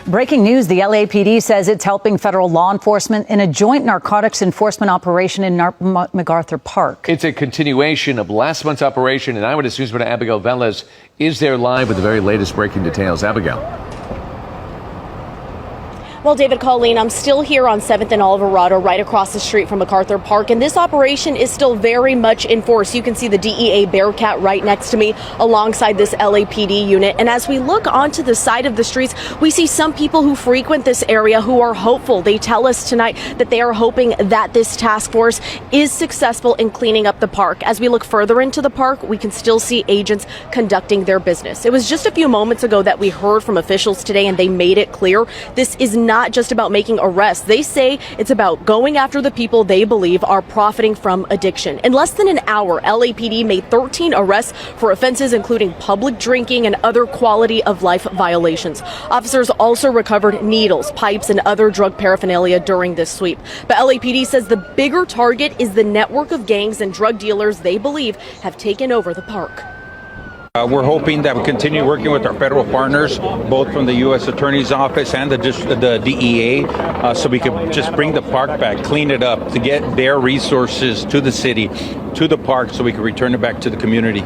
Breaking news, the LAPD says it's helping federal law enforcement in a joint narcotics enforcement operation in MacArthur Park. It's a continuation of last month's operation, and Eyewitness News reporter Abigail Velez is there live with the very latest breaking details. Abigail. Well, David, Colleen, I'm still here on 7th and Alvarado, right across the street from MacArthur Park, and this operation is still very much in force. You can see the DEA Bearcat right next to me alongside this LAPD unit. And as we look onto the side of the streets, we see some people who frequent this area who are hopeful. They tell us tonight that they are hoping that this task force is successful in cleaning up the park. As we look further into the park, we can still see agents conducting their business. It was just a few moments ago that we heard from officials today, and they made it clear this is not just about making arrests. They say it's about going after the people they believe are profiting from addiction. In less than an hour, LAPD made 13 arrests for offenses including public drinking and other quality of life violations. Officers also recovered needles, pipes, and other drug paraphernalia during this sweep. But LAPD says the bigger target is the network of gangs and drug dealers they believe have taken over the park. We're hoping that we continue working with our federal partners, both from the U.S. Attorney's Office and the DEA, so we can just bring the park back, clean it up, to get their resources to the city, to the park, so we can return it back to the community.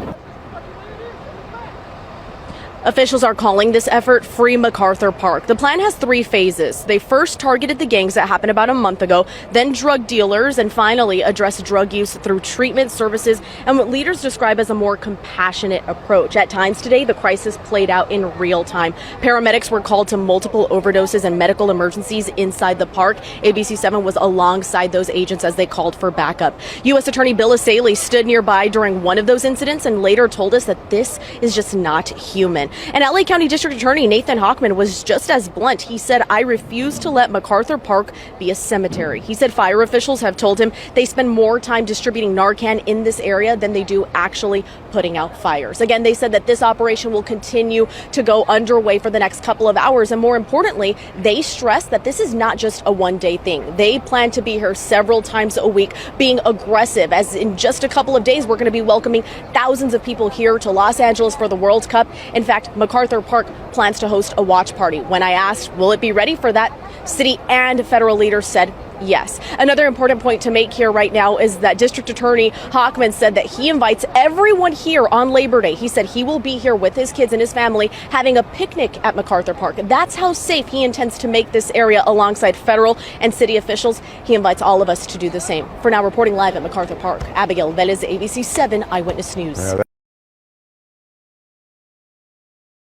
Officials are calling this effort Free MacArthur Park. The plan has 3 phases. They first targeted the gangs that happened about a month ago, then drug dealers, and finally addressed drug use through treatment services and what leaders describe as a more compassionate approach. At times today, the crisis played out in real time. Paramedics were called to multiple overdoses and medical emergencies inside the park. ABC7 was alongside those agents as they called for backup. U.S. Attorney Bill Asaley stood nearby during one of those incidents and later told us that this is just not human. And LA County District Attorney Nathan Hochman was just as blunt. He said, "I refuse to let MacArthur Park be a cemetery." He said fire officials have told him they spend more time distributing Narcan in this area than they do actually putting out fires. Again, they said that this operation will continue to go underway for the next couple of hours. And more importantly, they stress that this is not just a one-day thing. They plan to be here several times a week, being aggressive, as in just a couple of days, we're going to be welcoming thousands of people here to Los Angeles for the World Cup. In fact, MacArthur Park plans to host a watch party. When I asked, will it be ready for that, city and federal leaders said yes. Another important point to make here right now is that District Attorney Hochman said that he invites everyone here on Labor Day. He said he will be here with his kids and his family having a picnic at MacArthur Park. That's how safe he intends to make this area alongside federal and city officials. He invites all of us to do the same. For now, reporting live at MacArthur Park, Abigail Velez, ABC7 Eyewitness News.